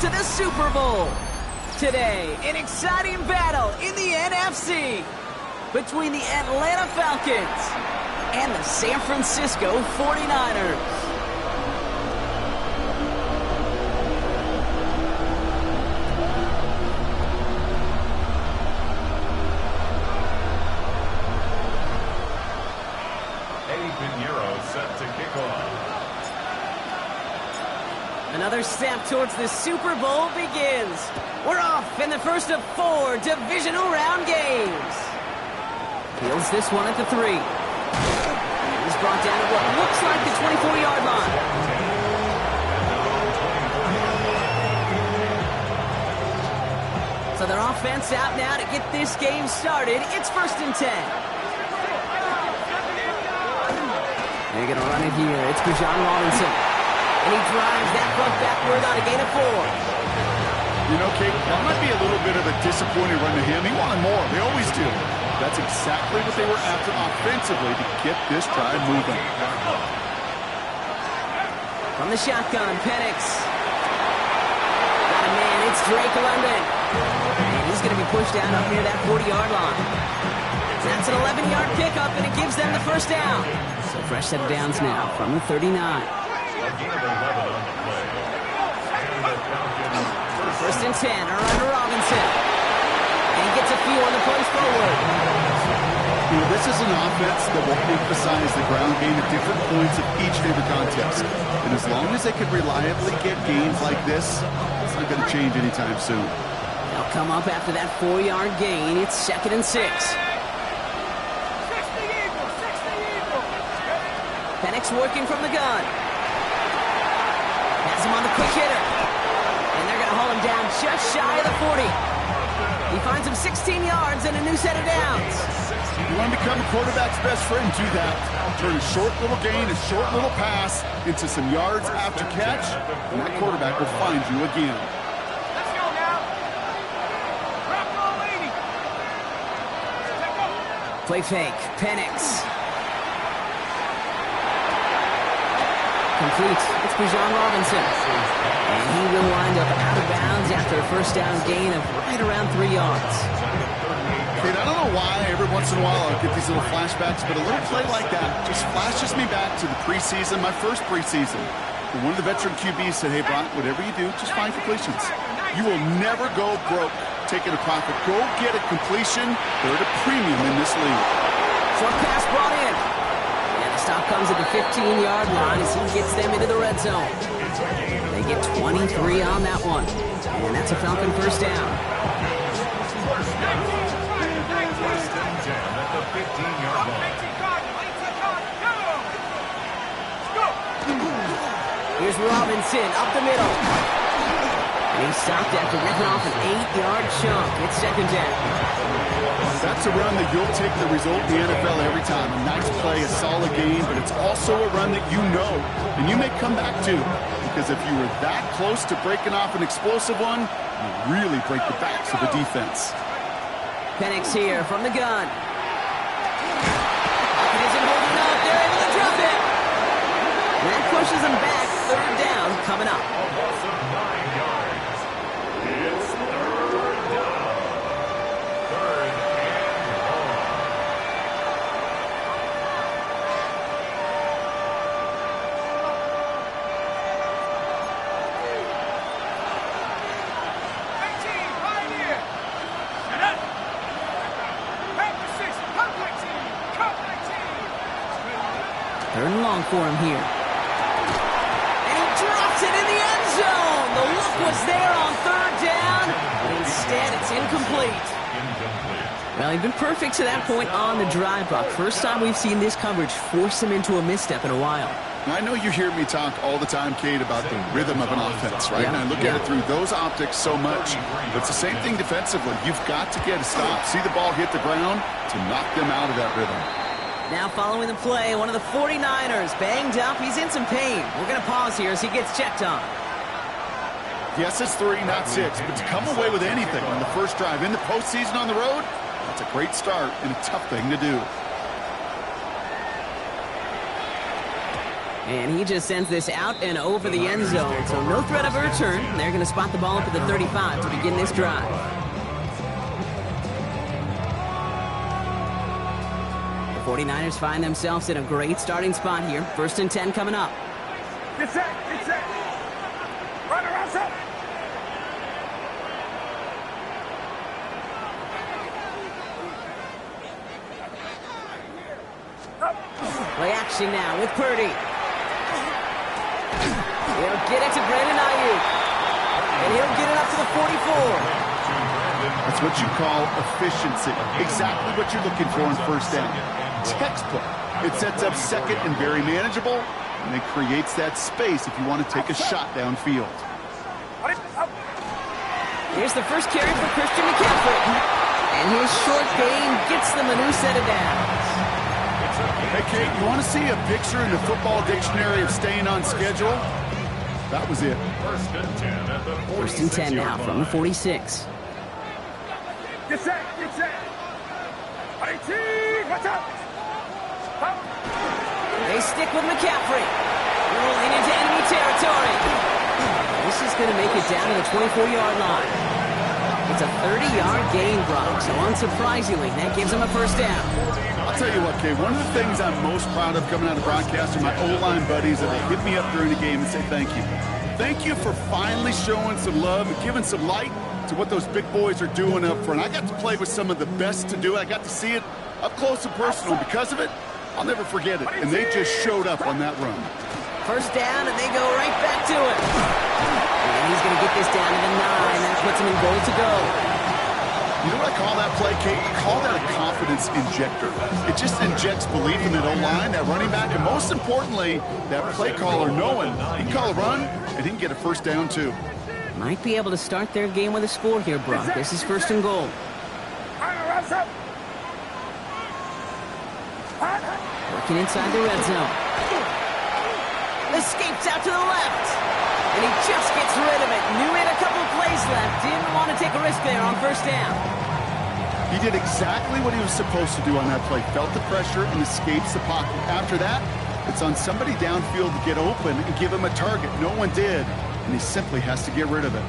to the Super Bowl. Today, an exciting battle in the NFC between the Atlanta Falcons and the San Francisco 49ers. Set to kick off. Another step towards the Super Bowl begins. We're off in the first of 4 divisional round games. Fields this one at the 3. He's brought down at what looks like the 24-yard line. So their offense out now to get this game started. It's 1st and 10. They're going to run it here. It's Bijan Robinson. And he drives that front backward on a gain of 4. You know, Kate, that might be a little bit of a disappointing run to him. He wanted more. They always do. That's exactly what they were after offensively to get this drive moving. From the shotgun, Penix. Got a man. It's Drake London. And he's going to be pushed down up near that 40-yard line. That's an 11-yard pickup, and it gives them the first down. So fresh set of downs now from the 39. First and 10, around Robinson. And he gets a few on the plays forward. You know, this is an offense that will emphasize the ground game at different points of each favorite contest. And as long as they can reliably get gains like this, it's not going to change anytime soon. They'll come up after that 4-yard gain. It's 2nd and 6. Penix working from the gun. Has him on the quick hitter. And they're going to haul him down just shy of the 40. He finds him 16 yards and a new set of downs. You want to become a quarterback's best friend, do that. Turn a short little gain, a short little pass into some yards after catch, and that quarterback will find you again. Let's go now. Rock on, lady. Play fake. Penix. Complete. It's Bijan Robinson. And he will wind up out of bounds after a first down gain of right around 3 yards. Kate, I don't know why every once in a while I'll get these little flashbacks, but a little play like that just flashes me back to the preseason, my first preseason. And one of the veteran QBs said, hey, Brock, whatever you do, just find completions. You will never go broke taking a profit. Go get a completion. They're at a premium in this league. Short pass brought in. Stop comes at the 15-yard line as he gets them into the red zone. They get 23 on that one. And that's a Falcon first down. Here's Robinson up the middle. And he stopped after ripping off an 8-yard chunk. It's 2nd down. That's a run that you'll take the result in the NFL every time. A nice play, a solid game, but it's also a run that you know and you may come back to. Because if you were that close to breaking off an explosive one, you really break the backs of the defense. Penix here from the gun. It isn't holding up. They're able to drop it. That pushes them back. 3rd down coming up. Third and long for him here. And he drops it in the end zone. The look was there on 3rd down, but instead it's incomplete. Well, he'd been perfect to that point on the drive, Buck. First time we've seen this coverage force him into a misstep in a while. Now, I know you hear me talk all the time, Kate, about the rhythm of an offense, right? Yeah. And I look at it through those optics so much. But it's the same thing defensively. You've got to get a stop. See the ball hit the ground to knock them out of that rhythm. Now following the play, one of the 49ers banged up. He's in some pain. We're going to pause here as he gets checked on. Yes, it's 3, not 6. But to come away with anything on the first drive in the postseason on the road, that's a great start and a tough thing to do. And he just sends this out and over the end zone. So no threat of a return. They're going to spot the ball up at the 35 to begin this drive. The 49ers find themselves in a great starting spot here. 1st and 10 coming up. Get set, get set. Run around set. Play action now with Purdy. He'll get it to Brandon Ayuk. And he'll get it up to the 44. That's what you call efficiency. Exactly what you're looking for in 1st down. Textbook. It sets up 2nd and very manageable, and it creates that space if you want to take a shot downfield. Here's the first carry for Christian McCaffrey. And his short gain gets them a new set of downs. Hey, Kate, you want to see a picture in the football dictionary of staying on schedule? That was it. 1st and 10 now from the 46. Get set, get set. 18, watch out. They stick with McCaffrey. Rolling into enemy territory. This is going to make it down to the 24-yard line. It's a 30-yard gain, Brock, so unsurprisingly, that gives them a 1st down. I'll tell you what, Kay, one of the things I'm most proud of coming out of broadcast are my O-line buddies that they hit me up during the game and say thank you. Thank you for finally showing some love and giving some light to what those big boys are doing up front. I got to play with some of the best to do it. I got to see it up close and personal. Because of it, I'll never forget it. And they just showed up on that run. 1st down, and they go right back to it. And he's going to get this down to the 9. That puts him in goal to go. You know what I call that play, Kate? I call that a confidence injector. It just injects belief in that O-line, that running back, and most importantly, that play caller knowing he can call a run and he can get a 1st down too. Might be able to start their game with a score here, Brock. This is 1st and goal. Working inside the red zone. Escapes out to the left. And he just gets rid of it. Knew he had a couple plays left. Didn't want to take a risk there on 1st down. He did exactly what he was supposed to do on that play. Felt the pressure and escapes the pocket. After that, it's on somebody downfield to get open and give him a target. No one did, and he simply has to get rid of it.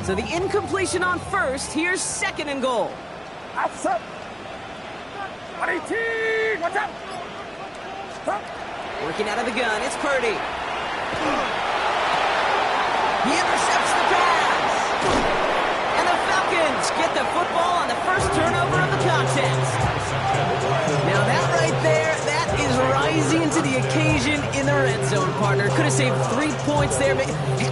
So the incompletion on 1st. Here's 2nd and goal. Outside. 18, watch out. Working out of the gun. It's Purdy. He intercepts the pass. And the Falcons get the football on the 1st turnover of the contest. Now that right there, that is rising to the occasion in the red zone, partner. Could have saved 3 points there,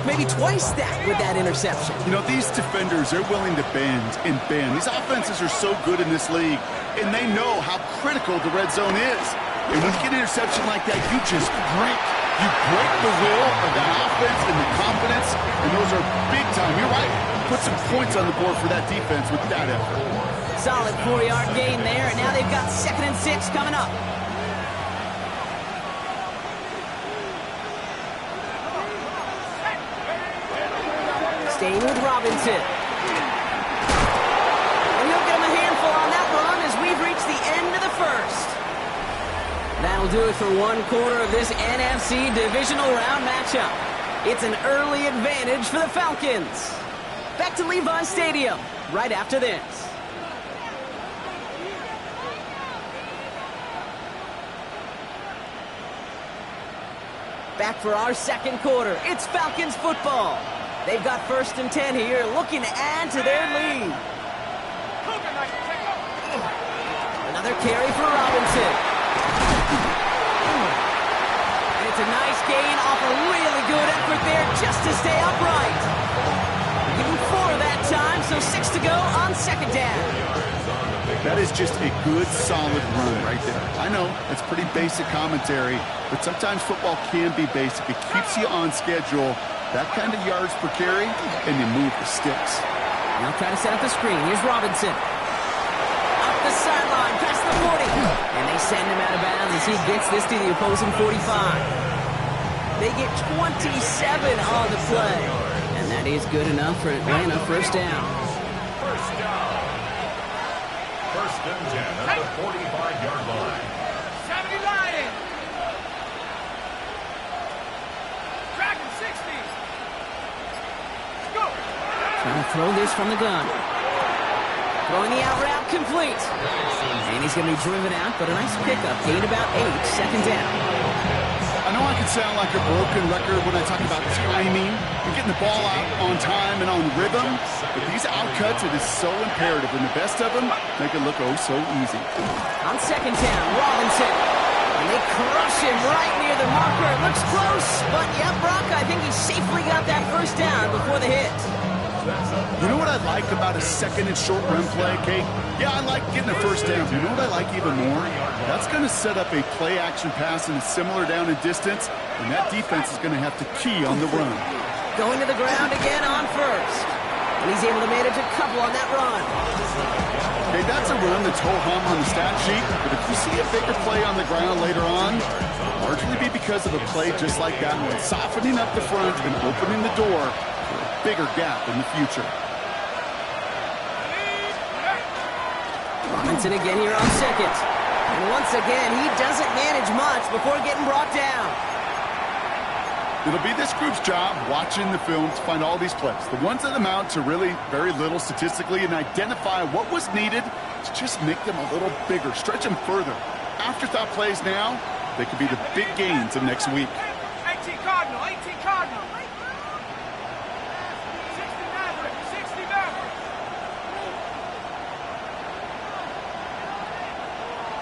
maybe twice that with that interception. You know, these defenders, they're willing to bend and bend. These offenses are so good in this league, and they know how critical the red zone is. And when you get an interception like that, you just break. You break the will of that offense and the confidence, and those are big time. You're right. Put some points on the board for that defense with that effort. Solid 4-yard gain there, and now they've got 2nd and 6 coming up. Staying with Robinson. And he'll get him a handful on that run as we've reached the end of the 1st. That'll do it for 1/4 of this NFC divisional round matchup. It's an early advantage for the Falcons. Back to Levi Stadium right after this. Back for our 2nd quarter. It's Falcons football. They've got 1st and 10 here, looking to add to their lead. Another carry for Robinson. And it's a nice gain off a really good effort there just to stay upright. Give him 4 that time, so 6 to go on 2nd down. That is just a good, solid run right there. I know, it's pretty basic commentary, but sometimes football can be basic. It keeps you on schedule. That kind of yards per carry, and you move the sticks. Now try to set up the screen. Here's Robinson. send him out of bounds as he gets this to the opposing 45. They get 27 on the play. And that is good enough for Atlanta. First down. First down. First and 10 at the 45-yard line. 70 Lion. Dragon 60. Go. Trying to throw this from the gun. Throwing the out route complete. And he's going to be driven out, but a nice pickup. Gain about 8. Second down. I know I can sound like a broken record when I talk about timing and getting the ball out on time and on rhythm, but these outcuts, it is so imperative, and the best of them make it look oh so easy. On second down, Robinson. And they crush him right near the marker. It looks close, but yeah, Brock, I think he safely got that first down before the hit. You know what I like about a second and short run play, Kate? Yeah, I like getting a first down. You know what I like even more? That's going to set up a play-action pass in a similar down and distance, and that defense is going to have to key on the run. Going to the ground again on first. And he's able to manage a couple on that run. Okay, that's a run that's ho-hum on the stat sheet, but if you see a bigger play on the ground later on, it'll largely be because of a play just like that one, softening up the front and opening the door for a bigger gap in the future. Robinson again here on second. And once again, he doesn't manage much before getting brought down. It'll be this group's job watching the film to find all these plays, the ones that amount to really very little statistically, and identify what was needed to just make them a little bigger, stretch them further. Afterthought plays now, they could be the big gains of next week. 18 Cardinal, 18 Cardinal. 60 Maverick, 60 Maverick.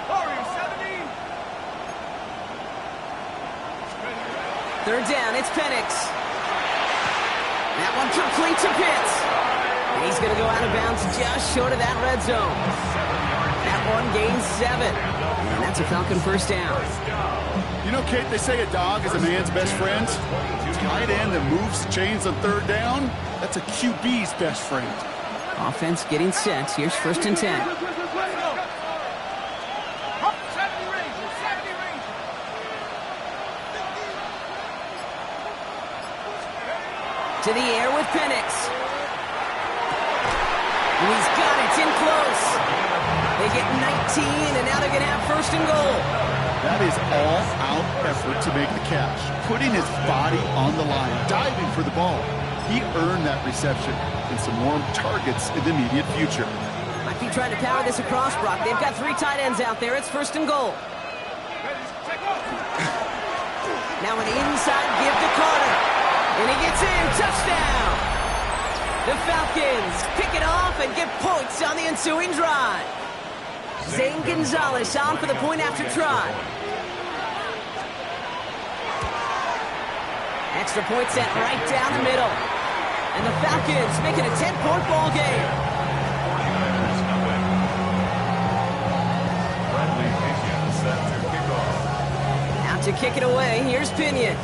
Warrior 70. Third down, it's Penix. That one complete to Pitts. And he's going to go out of bounds just short of that red zone. That one gains 7. And that's a Falcon first down. You know, Kate, they say a dog is a man's best friend. Tight end that moves chains on third down, that's a QB's best friend. Offense getting set. Here's first and 10. To the air with Penix. And he's got it. It's in close. They get 19, and now they're going to have first and goal. That is all-out effort to make the catch, putting his body on the line, diving for the ball. He earned that reception and some more targets in the immediate future. Might be trying to power this across, Brock. They've got 3 tight ends out there. It's first and goal. Now an inside give to Carter. And he gets in. Touchdown. The Falcons pick it off and get points on the ensuing drive. Zane Gonzalez on for the point after try. Extra point set right down the middle. And the Falcons making a 10-point ball game. Out to kick it away. Here's Pinion.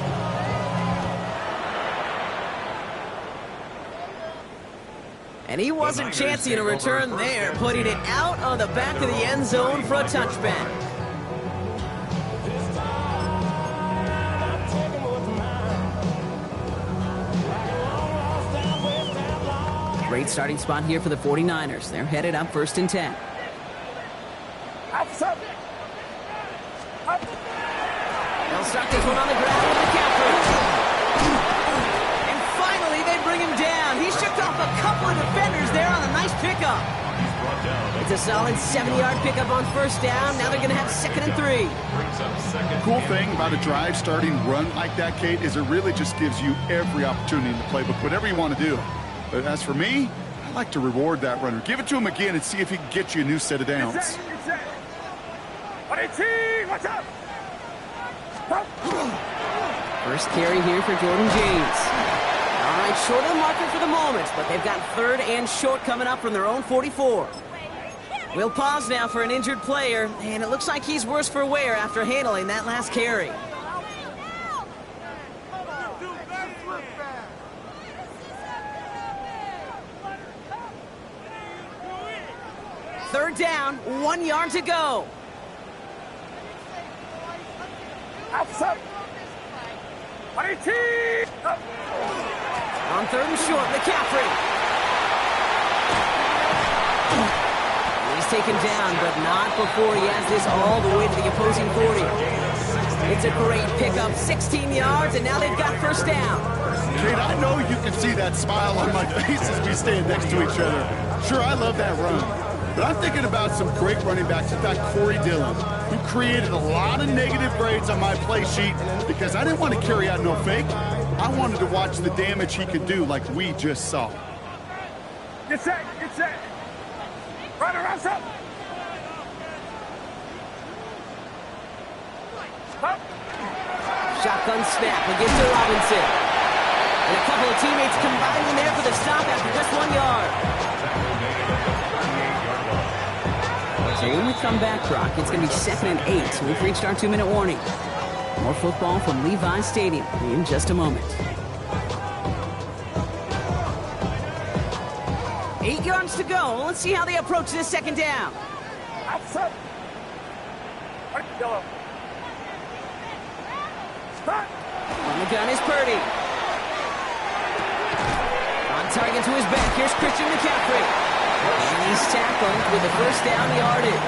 And he wasn't chancing a return there, putting it out on the back of the end zone for a touchback. Great starting spot here for the 49ers. They're headed up first and 10. They'll start this one on the ground with McCaffrey. And finally, they bring him down. He shook off a couple of defenders there on a nice pickup. It's a solid 70-yard pickup on first down. Now they're going to have second and 3. Cool thing about a drive starting run like that, Kate, is it really just gives you every opportunity in the playbook, whatever you want to do. But as for me, I like to reward that runner. Give it to him again and see if he can get you a new set of downs. What's up? First carry here for Jordan James. All right, short of the marker for the moment, but they've got third and short coming up from their own 44. We'll pause now for an injured player, and it looks like he's worse for wear after handling that last carry. Third down, 1 yard to go. On third and short, McCaffrey. He's taken down, but not before he has this all the way to the opposing 40. It's a great pickup, 16 yards, and now they've got first down. Kate, I know you can see that smile on my face as we stand next to each other. Sure, I love that run. But I'm thinking about some great running backs. In fact, Corey Dillon, who created a lot of negative grades on my play sheet because I didn't want to carry out no fake. I wanted to watch the damage he could do like we just saw. Get set, get set. Run around, up. Up. Shotgun snap against to Robinson. And a couple of teammates combining there for the stop after just 1 yard. So when we come back, Brock, it's going to be 2nd and 8. So we've reached our 2-minute warning. More football from Levi Stadium in just a moment. 8 yards to go. Let's see how they approach this second down. Outside. Yellow. On the gun is Purdy. On target to his back. Here's Christian McCaffrey. And he's tackled with the first down yardage.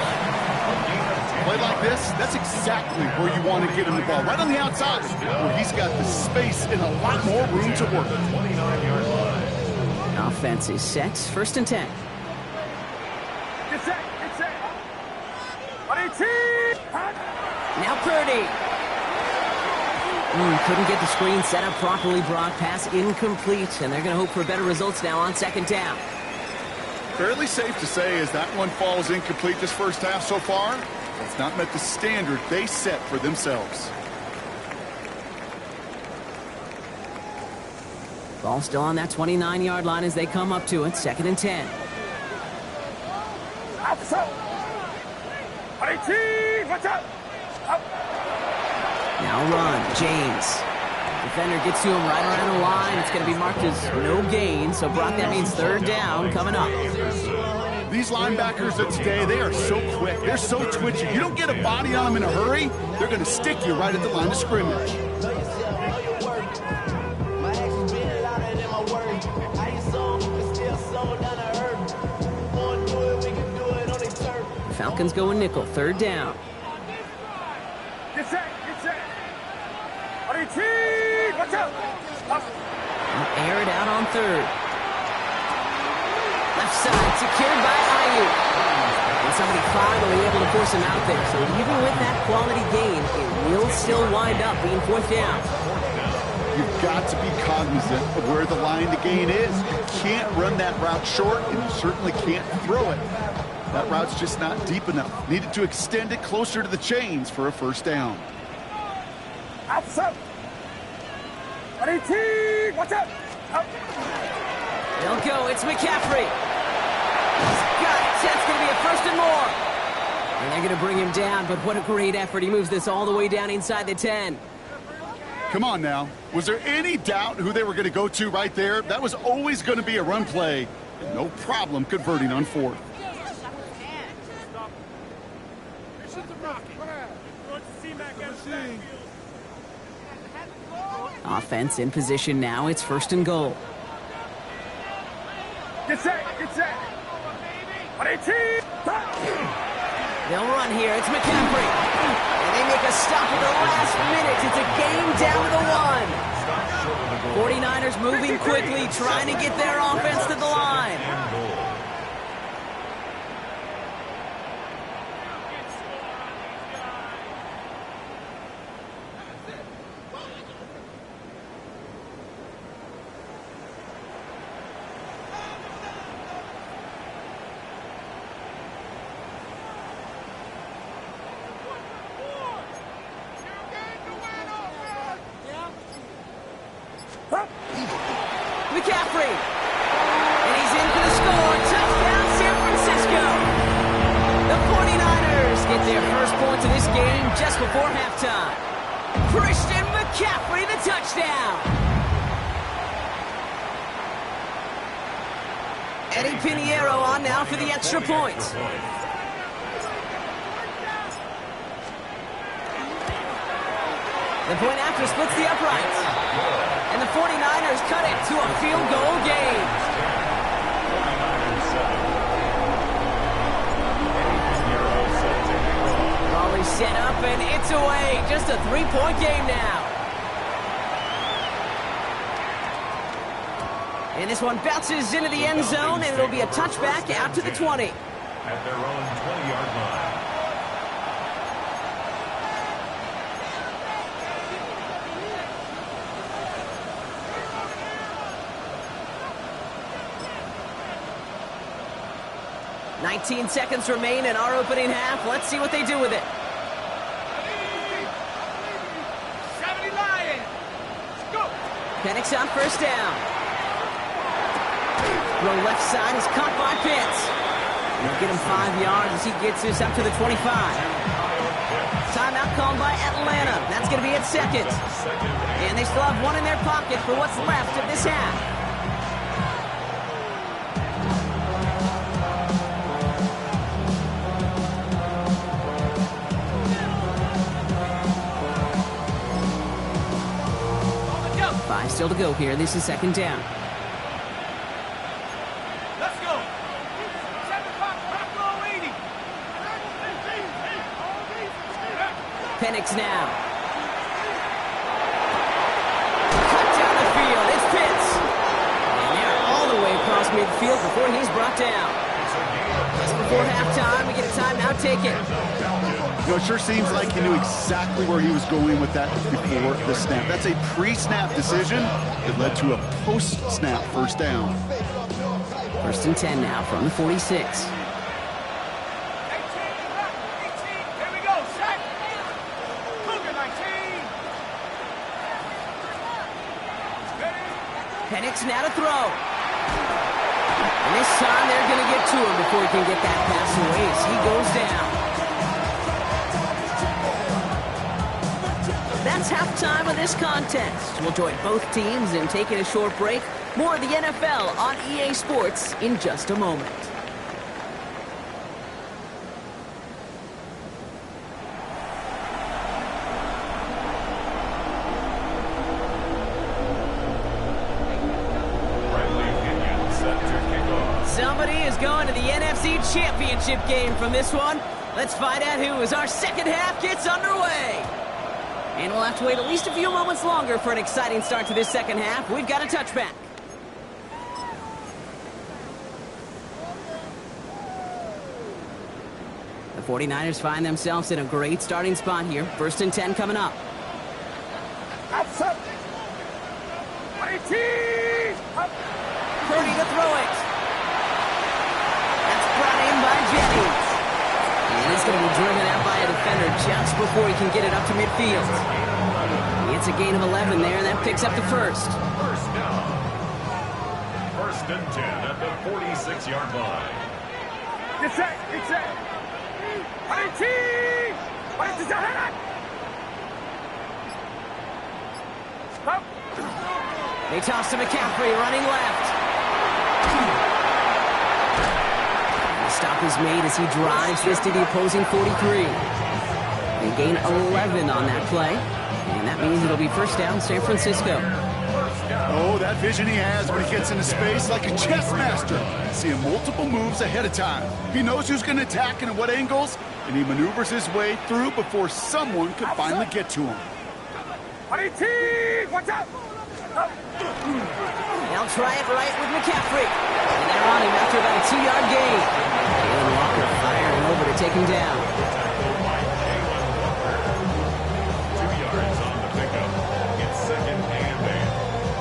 Play like this, that's exactly where you want to get him the ball. Right on the outside, where he's got the space and a lot more room to work. 29-yard line. Offense is set. 1st and 10. Get set, get set. Now Purdy. Couldn't get the screen set up properly, Brock. Pass incomplete, and they're going to hope for better results now on 2nd down. Fairly safe to say as that one falls incomplete this first half so far, it's not met the standard they set for themselves. Ball still on that 29-yard line as they come up to it. 2nd and 10. Now run, James. Defender gets to him right around the line. It's going to be marked as no gain. So, Brock, that means 3rd down coming up. These linebackers of today, they are so quick. They're so twitchy. You don't get a body on them in a hurry, they're going to stick you right at the line of scrimmage. Falcons going nickel. 3rd down. Get set, get set. Watch out. Air it out on 3rd. Left side secured by Ayuk. And somebody finally able to force him out there. So even with that quality gain, it will still wind up being 4th down. You've got to be cognizant of where the line to gain is. You can't run that route short, and you certainly can't throw it. That route's just not deep enough. Needed to extend it closer to the chains for a 1st down. Outside. Watch out. They'll go. It's McCaffrey. He's got it. That's going to be a 1st and more. And they're going to bring him down, but what a great effort. He moves this all the way down inside the 10. Come on now. Was there any doubt who they were going to go to right there? That was always going to be a run play. No problem converting on 4th. Offense in position now. It's 1st and goal. Get set, get set. They'll run here. It's McCaffrey. And they make a stop at the last minute. It's a game down to the 1. 49ers moving quickly, trying to get their offense to the line. McCaffrey. And he's in for the score. Touchdown, San Francisco. The 49ers get their first points of this game just before halftime. Christian McCaffrey, the touchdown. Eddie Pinheiro on now for the extra point. The point after splits the uprights. And the 49ers cut it to a field goal game. 49ers Volley set up, and it's away. Just a 3-point game now. And this one bounces into the end zone, and it'll be a touchback out to the 20. At their own 20-yard line. "19 seconds remain in our opening half. Let's see what they do with it." Penix on first down. Throw left side is caught by Pitts. He'll get him 5 yards as he gets this up to the 25. Timeout called by Atlanta. That's going to be at second. And they still have one in their pocket for what's left of this half. Five still to go here. This is second down. Penix now. Cut down the field. It's Pitts. And they're all the way across midfield before he's brought down. Just before halftime, we get a timeout taken. You know, it sure seems like he knew exactly where he was going with that before the snap. That's a pre-snap decision that led to a post-snap first down. First and 10 now from the 46. Penix now to throw. And this time they're going to get to him before he can get that pass away as he goes down. That's halftime of this contest. We'll join both teams in taking a short break. More of the NFL on EA Sports in just a moment. Somebody is going to the NFC Championship game from this one. Let's find out who as our second half gets underway. And we'll have to wait at least a few moments longer for an exciting start to this second half. We've got a touchback. The 49ers find themselves in a great starting spot here. First and 10 coming up. Purdy to throw it. That's brought in by Jennings. And it's going to be driven out by a defender just before he can get it up to midfield. It's a gain of 11 there, and that picks up the first. First down. First and 10 at the 46-yard line. Get set. They toss to McCaffrey, running left. The stop is made as he drives this to the opposing 43. They gain 11 on that play, and that means it'll be first down San Francisco. Oh, that vision he has when he gets into space like a chess master. Seeing multiple moves ahead of time. He knows who's going to attack and at what angles, and he maneuvers his way through before someone can finally get to him. Watch out! They'll try it right with McCaffrey. And they're on him after about a 2-yard gain. Jalen Walker firing over to take him down. 2 yards on the pickup. It's second and 8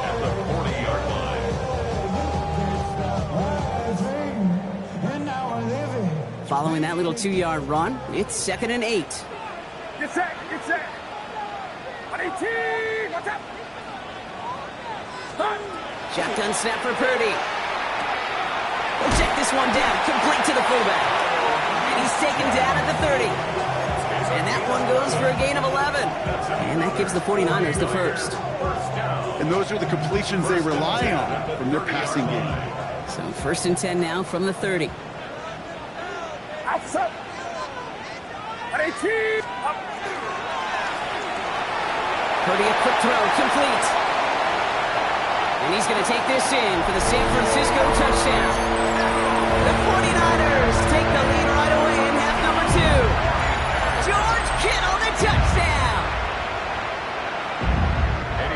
at the 40-yard line. Following that little 2-yard run, it's second and 8. Get set. Watch out! Shotgun snap for Purdy. We'll check this one down, complete to the fullback. And he's taken down at the 30. And that one goes for a gain of 11. And that gives the 49ers the first. And those are the completions they rely on from their passing game. So first and 10 now from the 30. Purdy, a quick throw, complete. And he's going to take this in for the San Francisco touchdown. The 49ers take the lead right away in half number 2. George Kittle, the touchdown.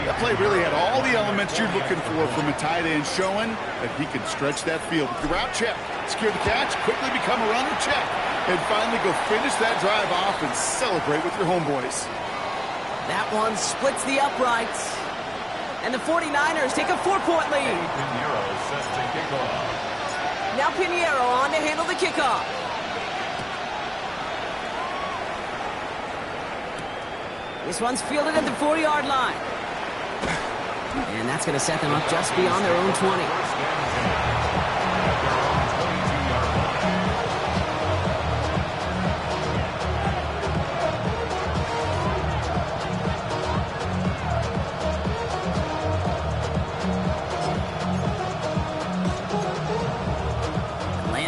That play really had all the elements you're looking for from a tight end, showing that he can stretch that field. With the route check, secure the catch, quickly become a runner check, and finally go finish that drive off and celebrate with your homeboys. That one splits the uprights. And the 49ers take a 4-point lead. Pinheiro set to kick off. Now Pinheiro on to handle the kickoff. This one's fielded at the 4-yard line. And that's going to set them up just beyond their own 20.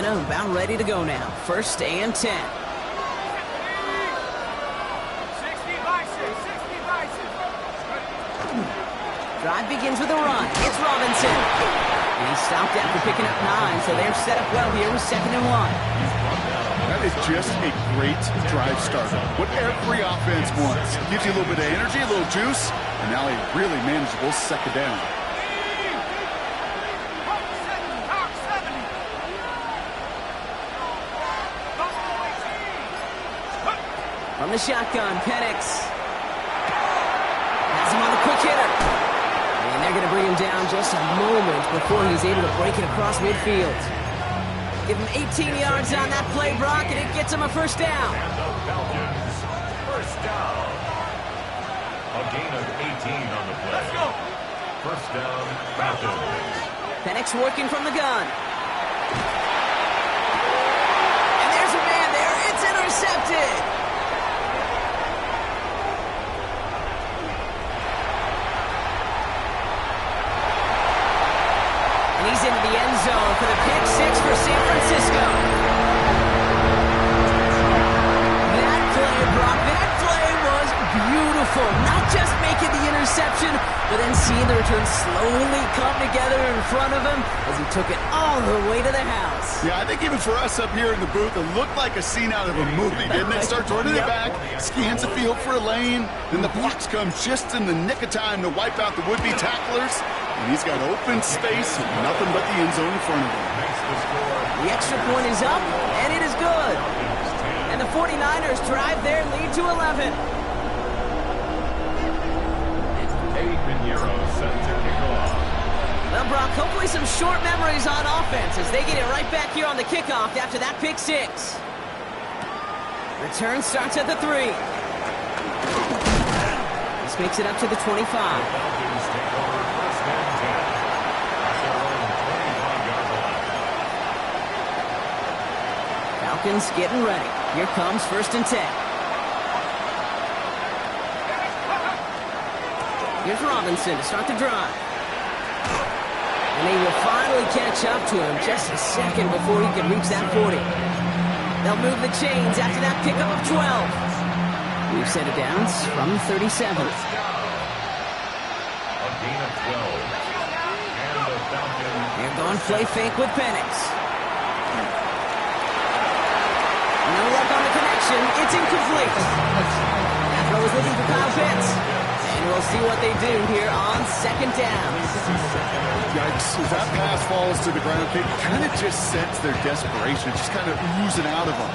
About ready to go now. 1st and 10. 60 Drive begins with a run. It's Robinson. And he stopped after picking up 9, so they're set up well here with 2nd and 1. That is just a great drive starter. What every offense wants. Gives you a little bit of energy, a little juice, and now a really manageable 2nd down. From the shotgun, Penix has him on the quick hitter. And they're going to bring him down just a moment before he's able to break it across midfield. Give him 18 yards on that play, Brock, and it gets him a 1st down. And the Falcons, 1st down. A gain of 18 on the play. Let's go. 1st down, Falcons. Penix working from the gun. And there's a man there. It's intercepted. He's into the end zone for the pick 6 for San Francisco. That play, Brock, that play was beautiful. Not just making the interception, but then seeing the return slowly come together in front of him as he took it all the way to the house. Yeah, I think even for us up here in the booth, it looked like a scene out of a movie, didn't it? Starts running it back, scans the field for a lane, then the blocks come just in the nick of time to wipe out the would-be tacklers. And he's got open space and nothing but the end zone in front of him. The extra point is up, and it is good. And the 49ers drive their lead to 11. Pinheiro set to kick off. Well, Brock, hopefully some short memories on offense as they get it right back here on the kickoff after that pick 6. Return starts at the 3. This makes it up to the 25. Falcons take over 1st and 10. At their own 25-yard line. Falcons getting ready. Here comes 1st and 10. Here's Robinson to start the drive. And he will finally catch up to him just a second before he can reach that 40. They'll move the chains after that pickup of 12. We've set it down from 37. 1st down. A gain of 12. And the Falcons. They're going play fake with Penix. No luck on the connection. It's incomplete. That throw is looking for Kyle Pitts. And we'll see what they do here on 2nd down. Yikes, as that pass falls to the ground, they kind of just sense their desperation. It's just kind of oozing out of them.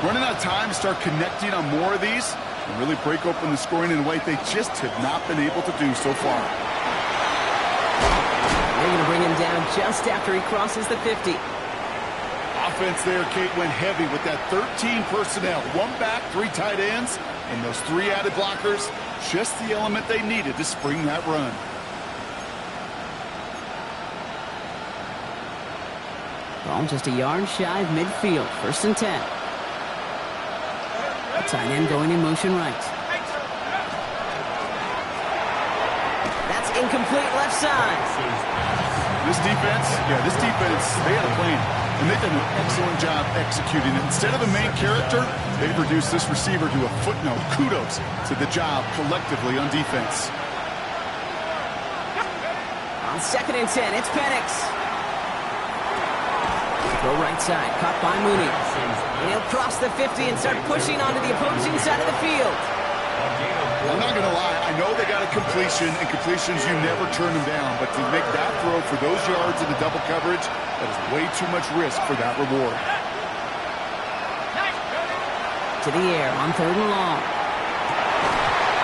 Running out of time to start connecting on more of these and really break open the scoring in a way they just have not been able to do so far. They're going to bring him down just after he crosses the 50. Offense there, Kate, went heavy with that 13 personnel. 1 back, 3 tight ends, and those 3 added blockers. Just the element they needed to spring that run. Ball just a yard shy of midfield. 1st and 10. The tight end going in motion right. That's incomplete left side. This defense, they had a plan. And they've done an excellent job executing it. Instead of a main character, they've reduced this receiver to a footnote. Kudos to the job collectively on defense. On 2nd and 10, it's Penix. Go right side, caught by Mooney. And he'll cross the 50 and start pushing onto the opposing side of the field. I'm not going to lie. I know they got a completion, and completions, you never turn them down. But to make that throw for those yards in the double coverage, that is way too much risk for that reward. To the air on 3rd and long.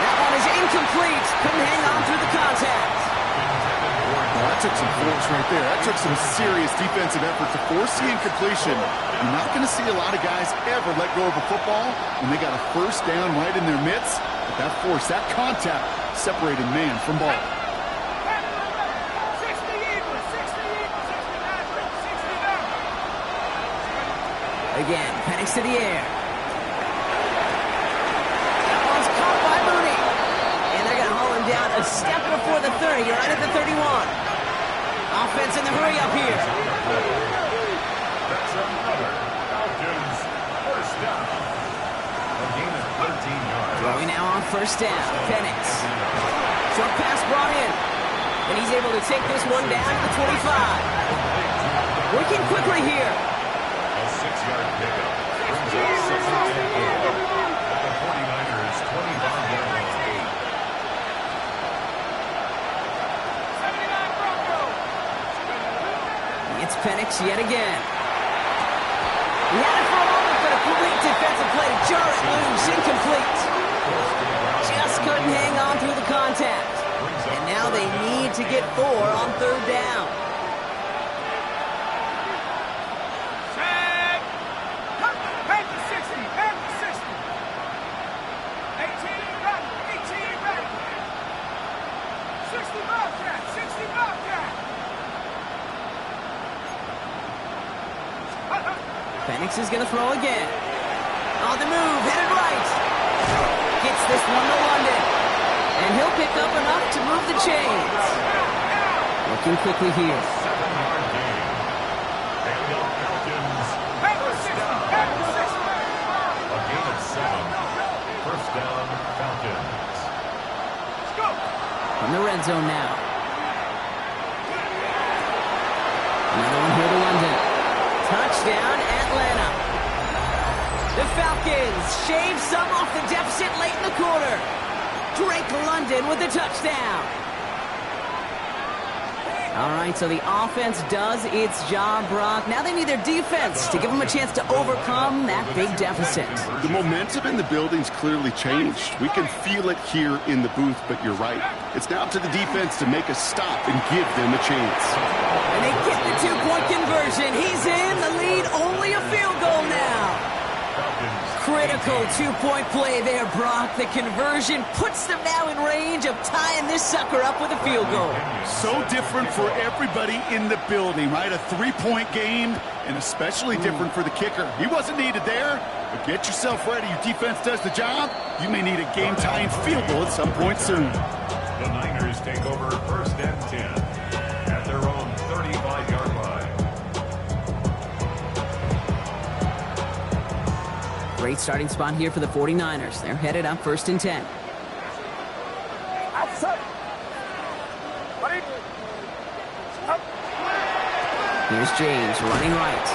That one is incomplete. Couldn't hang on through the contact. Well, that took some force right there. That took some serious defensive effort to force the incompletion. You're not going to see a lot of guys ever let go of a football when they got a first down right in their midst. But that force, that contact, separated man from ball. Again, Penix to the air. That one's caught by Mooney. And they're going to haul him down a step before the 30, right at the 31. Offense in the hurry up here. That's another Falcons first down. A gain of 13 yards. Throwing now on 1st down. Penix. Short pass brought in. And he's able to take this one down to the 25. Working quickly here. A 6-yard pickup. Brings up 6th and 8. At the 49ers' 25-yard line. It's Penix yet again. He had it for a moment, but a complete defensive play to jar it loose. Incomplete. Just couldn't hang on through the contact. And now they need to get 4 on 3rd down. Back to 60. Back to 60. 18 back. 18 back. 60 Bobcat. 60 Bobcat. Penix is going to throw again. On the move, headed right. Gets this one to London. And he'll pick up enough to move the chains. Looking quickly here. 7-yard gain. And the Falcons first down. A gain of 7. First down, Falcons. From the red zone now. Another one here to London. Touchdown, Atlanta. The Falcons shave some off the deficit late in the quarter. Drake London with the touchdown. All right, so the offense does its job, Brock. Now they need their defense to give them a chance to overcome that big deficit. The momentum in the building's clearly changed. We can feel it here in the booth, but you're right. It's now up to the defense to make a stop and give them a chance. And they get the 2-point conversion. He's in the lead, only a field goal now. Critical 2-point play there, Brock. The conversion puts them now in range of tying this sucker up with a field goal. So different for everybody in the building, right? A 3-point game, and especially different for the kicker. He wasn't needed there, but get yourself ready. Your defense does the job. You may need a game-tying field goal at some point soon. The Niners take over 1st and 10 at their own 35-yard line. Great starting spot here for the 49ers. They're headed up 1st and 10. Here's James running right.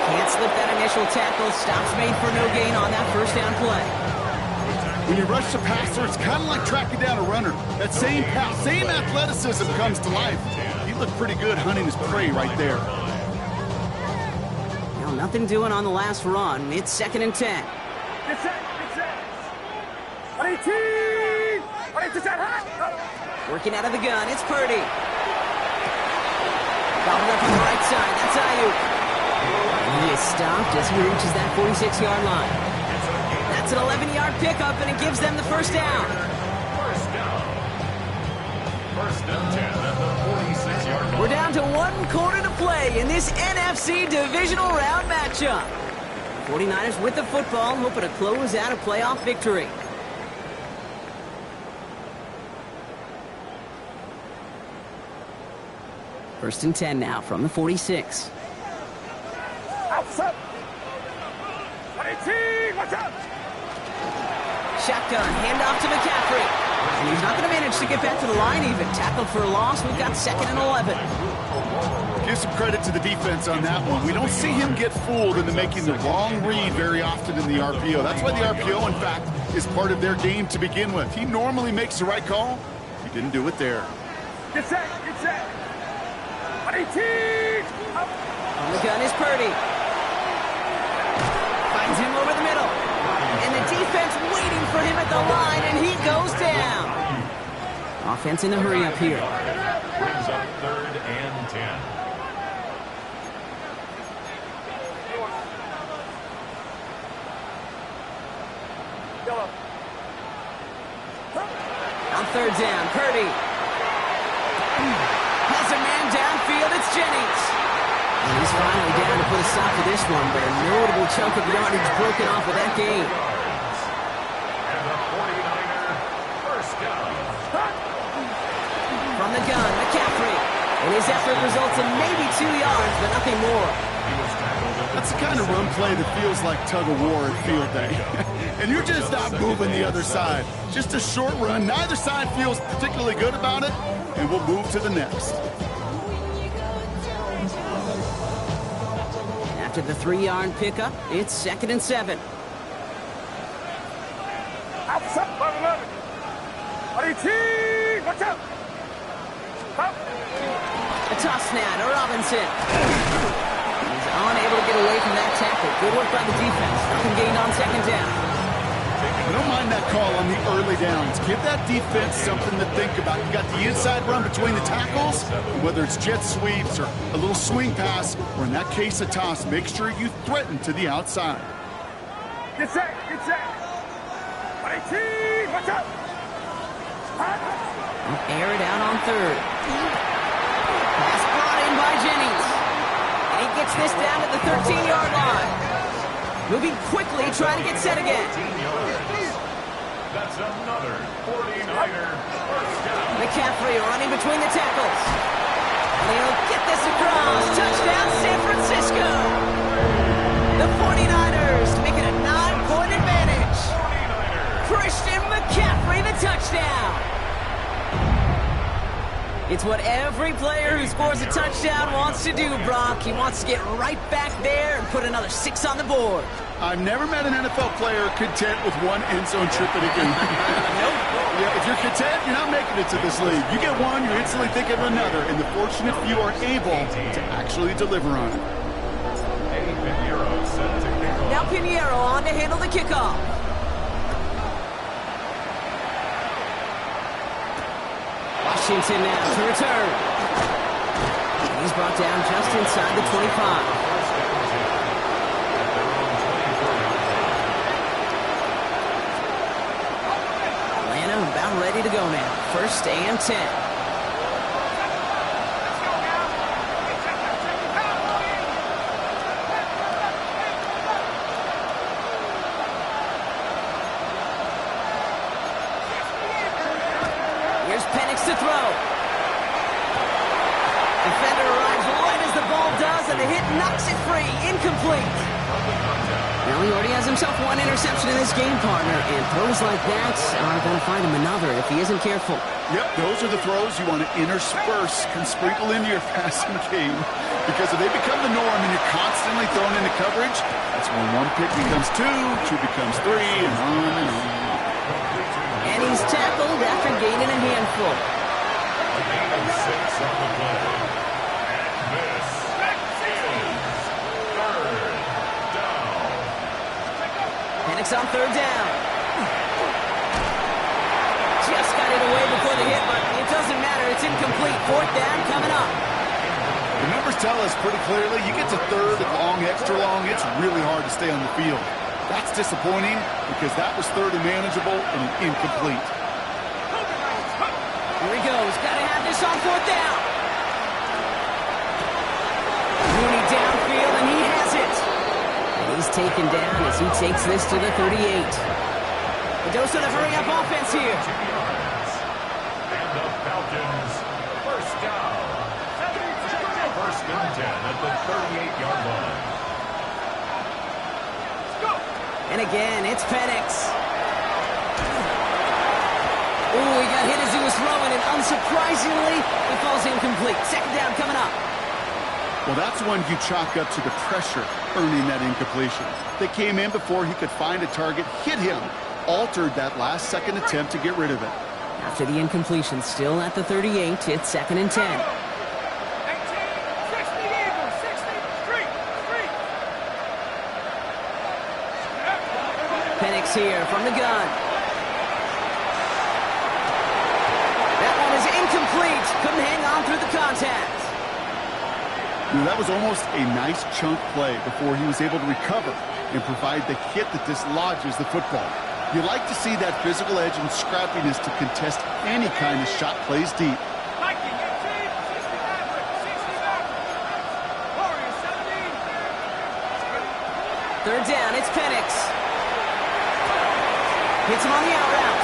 Can't slip that initial tackle. Stops made for no gain on that 1st down play. When you rush the passer, it's kind of like tracking down a runner. That same pass, same athleticism comes to life. He looked pretty good hunting his prey right there. Now, nothing doing on the last run. It's 2nd and 10. Get set. Get set. 18. 18. Working out of the gun, it's Purdy. Bobbled up on the right side, that's Ayuk. And he is stopped as he reaches that 46-yard line. That's an 11-yard pickup, and it gives them the 1st down. First and 10 at the 46-yard line. We're down to 1 quarter to play in this NFC divisional round matchup. 49ers with the football, hoping to close out a playoff victory. First and 10 now from the 46. Outside. 18, watch out. Shotgun, handoff to McCaffrey. And he's not going to manage to get back to the line even. Tackled for a loss. We've got 2nd and 11. Give some credit to the defense on that one. We don't see him get fooled into making the wrong read very often in the RPO. That's why the RPO, in fact, is part of their game to begin with. He normally makes the right call. He didn't do it there. Get set, get set. 18. Up. On the gun is Purdy. Finds him over the middle. And the defense waiting for him at the line, and he goes down. Offense in the hurry up here. Brings up 3rd and 10. On 3rd down, Purdy. Has a man downfield, it's Jennings. And he's finally down to put a stop to this one, but a notable chunk of yardage broken off of that game. And the 49er first down. From the gun, McCaffrey. And his effort results in maybe 2 yards, but nothing more. That's the kind of run play that feels like tug-of-war at field day. And you're just not moving the other side. Just a short run. Neither side feels particularly good about it, and we'll move to the next. After the 3-yard pickup, it's 2nd and 7. Outside, 11. 18, watch out. Up. A toss now to Robinson. He's unable to get away from that tackle. Good work by the defense. Nothing gained on 2nd down. I don't mind that call on the early downs. Give that defense something to think about. You got the inside run between the tackles, whether it's jet sweeps or a little swing pass, or in that case a toss, make sure you threaten to the outside. Get set, get set. 18, watch out. Air it out on 3rd. Pass brought in by Jennings. And he gets this down to the 13-yard line. Moving quickly, trying to get set again. That's another 49er first down. McCaffrey running between the tackles. And he'll get this across. Touchdown, San Francisco. The 49ers make it a 9-point advantage. 49ers. Christian McCaffrey, the touchdown. It's what every player who scores a touchdown wants to do, Brock. He wants to get right back there and put another 6 on the board. I've never met an NFL player content with one end zone trip in a game. Nope. Yeah, if you're content, you're not making it to this league. You get one, you're instantly thinking of another, and the fortunate few are able to actually deliver on it. Now Pinheiro on to handle the kickoff. Washington now to return. He's brought down just inside the 25. About ready to go now. 1st and 10. Here's Penix to throw. Defender arrives right as the ball does, and the hit knocks it free. Incomplete. Well, he already has himself 1 interception in this game, partner, and throws like that are going to find him another if he isn't careful. Yep, those are the throws you want to intersperse and sprinkle into your passing game, because if they become the norm and you're constantly thrown into coverage, that's when 1 pick becomes 2, 2 becomes 3, and on and on. And he's tackled after gaining a handful. A gain of 6 on the play. And this is 3rd down. Penix on 3rd down. Just got it away before the hit, but it doesn't matter. It's incomplete. 4th down coming up. The numbers tell us pretty clearly, you get to 3rd and long, extra long, it's really hard to stay on the field. That's disappointing because that was 3rd and manageable and incomplete. Here he goes. Got to have this on 4th down. Mooney downfield, and he has it. And he's taken down as he takes this to the 38. The dose of the hurry-up offense here. And the Falcons first down. 28-yard line. And again, it's Penix. Oh, he got hit as he was throwing, and unsurprisingly, it falls incomplete. Second down coming up. Well, that's one you chalk up to the pressure earning that incompletion. They came in before he could find a target, hit him, altered that last-second attempt to get rid of it. After the incompletion, still at the 38, it's second and 10. Penix here from the gun. That one is incomplete. Couldn't hang on through the contact. That was almost a nice chunk play before he was able to recover and provide the hit that dislodges the football. You like to see that physical edge and scrappiness to contest any kind of shot plays deep. Third down, it's Penix. Hits him on the out route.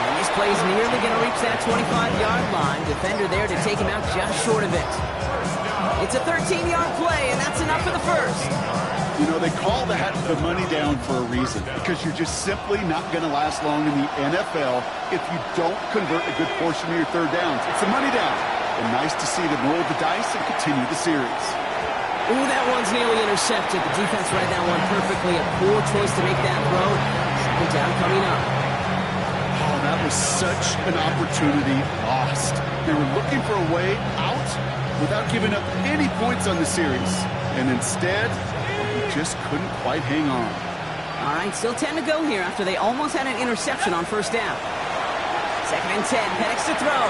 And this play is nearly going to reach that 25-yard line. Defender there to take him out just short of it. It's a 13-yard play, and that's enough for the first. You know, they call that the money down for a reason, because you're just simply not going to last long in the NFL if you don't convert a good portion of your third downs. It's a money down. And nice to see them roll the dice and continue the series. Ooh, that one's nearly intercepted. The defense read that one perfectly. A poor choice to make that throw. Second down coming up. Oh, that was such an opportunity lost. They were looking for a way out without giving up any points on the series. And instead, he just couldn't quite hang on. All right, still 10 to go here after they almost had an interception on first down. Second and 10, Penix to throw.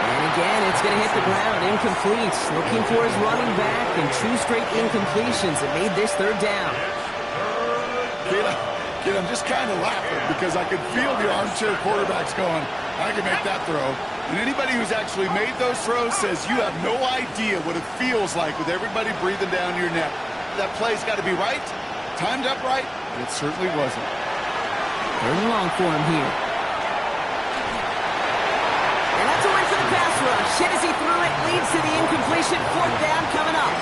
And again, it's going to hit the ground, incomplete. Looking for his running back, and 2 straight incompletions that made this third down. Kid, I'm just kind of laughing because I could feel the armchair quarterbacks going, I can make that throw. And anybody who's actually made those throws says you have no idea what it feels like with everybody breathing down your neck. That play's got to be right, timed up right, and it certainly wasn't. Third and long for him here. And that's a win for the pass rush. Hit as he threw it, leads to the incompletion. Fourth down coming up.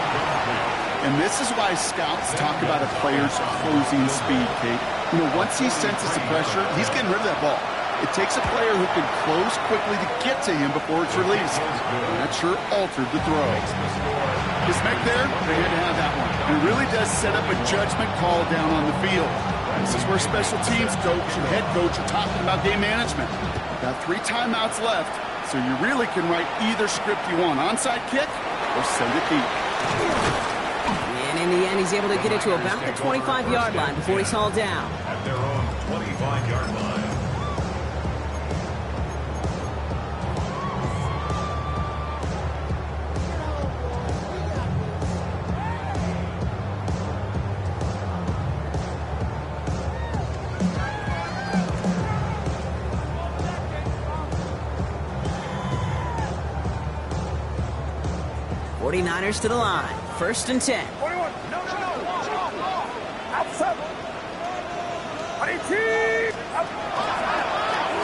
And this is why scouts talk about a player's closing speed, Kate. You know, once he senses the pressure, he's getting rid of that ball. It takes a player who can close quickly to get to him before it's released. And that sure altered the throw. His make there, they had to have that one. It really does set up a judgment call down on the field. This is where special teams coach and head coach are talking about game management. Got 3 timeouts left, so you really can write either script you want. Onside kick or send it deep. And in the end, he's able to get it to about the 25-yard line before he's hauled down. At their own 25-yard line. Niners to the line. First and 10. 41. No. Outside. 22.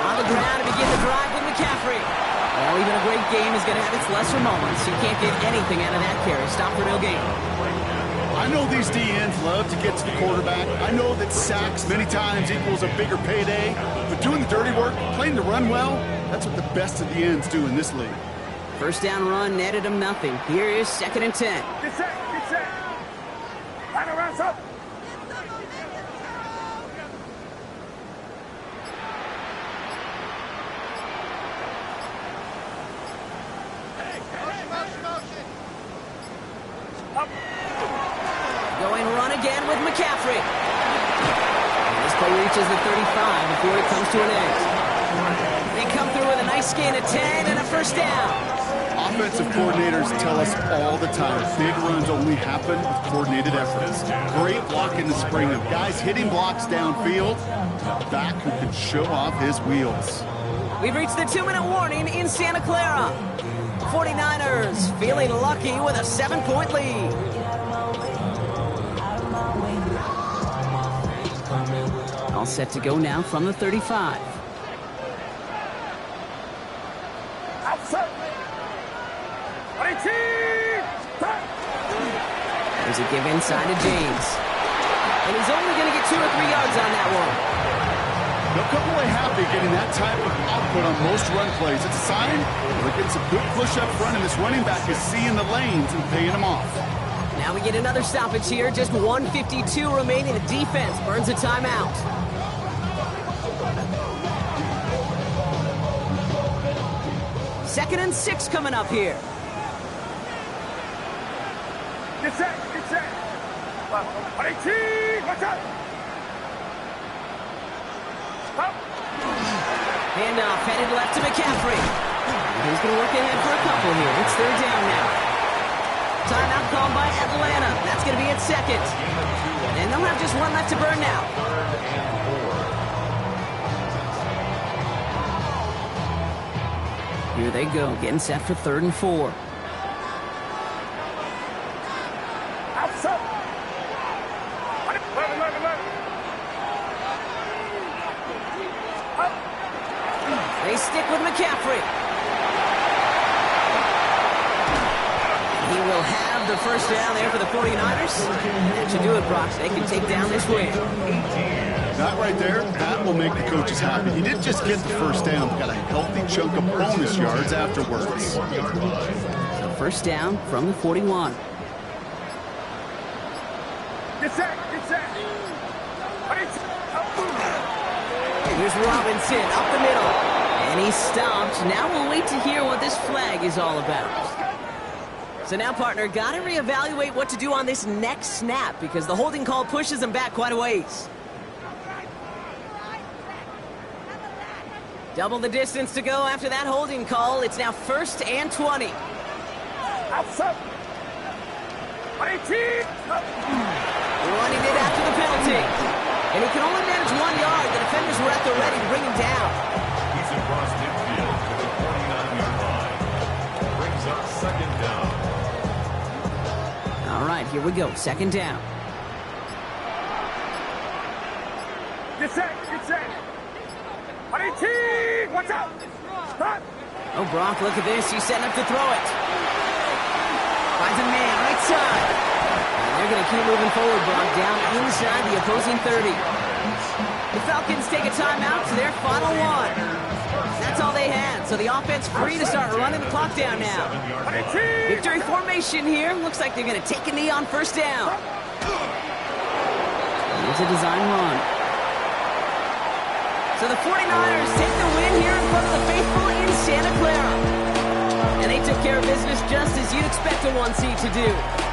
On the ground to begin the drive with McCaffrey. Well, even a great game is going to have its lesser moments. You can't get anything out of that carry. Stop for no gain. I know these DNs love to get to the quarterback. I know that sacks many times equals a bigger payday. But doing the dirty work, playing the run well, that's what the best of the ends do in this league. First down run netted him nothing. Here is second and 10. Get set. Line around up. Going run again with McCaffrey. And this play reaches the 35 before it comes to an end. They come through with a nice gain of 10 and a first down. Offensive coordinators tell us all the time, big runs only happen with coordinated efforts. Great block in the spring of guys hitting blocks downfield, a back who can show off his wheels. We've reached the 2-minute warning in Santa Clara. 49ers feeling lucky with a 7-point lead. All set to go now from the 35. There's a give inside to James. And he's only going to get 2 or 3 yards on that one. They'll come away happy getting that type of output on most run plays. It's a sign they're getting some good push up front, and this running back is seeing the lanes and paying them off. Now we get another stoppage here. Just 1:52 remaining. The defense burns a timeout. Second and 6 coming up here. Get set, get set. Watch out. Stop. Handoff headed left to McCaffrey. He's going to work ahead for a couple here. It's 3rd down now. Timeout called by Atlanta. That's going to be at 2nd. And they'll have just 1 left to burn now. Here they go, getting set for 3rd and 4. Outside. They stick with McCaffrey. He will have the first down there for the 49ers. That should do it, Brock. They can take down this win. That right there, that will make the coaches happy. He didn't just get the first down, but got a healthy chunk of bonus yards afterwards. So first down from the 41. Get set, get set. Here's Robinson up the middle. And he's stopped. Now we'll wait to hear what this flag is all about. So now, partner, got to reevaluate what to do on this next snap because the holding call pushes him back quite a ways. Double the distance to go after that holding call. It's now 1st and 20. Outside. Running it after the penalty. And he can only manage 1 yard. The defenders were at the ready to bring him down. He's across midfield to the 49-yard line. Brings up 2nd down. All right, here we go. 2nd down. Get set, get set. Watch out. Stop. Oh, Brock, look at this. He's setting up to throw it. Finds a man right side. And they're going to keep moving forward, Brock, down inside the opposing 30. The Falcons take a timeout to their final 1. That's all they had. So the offense free to start running the clock down now. Victory formation here. Looks like they're going to take a knee on 1st down. Here's a design run. So the 49ers take the win here in front of the faithful in Santa Clara. And they took care of business just as you'd expect a 1 seed to do.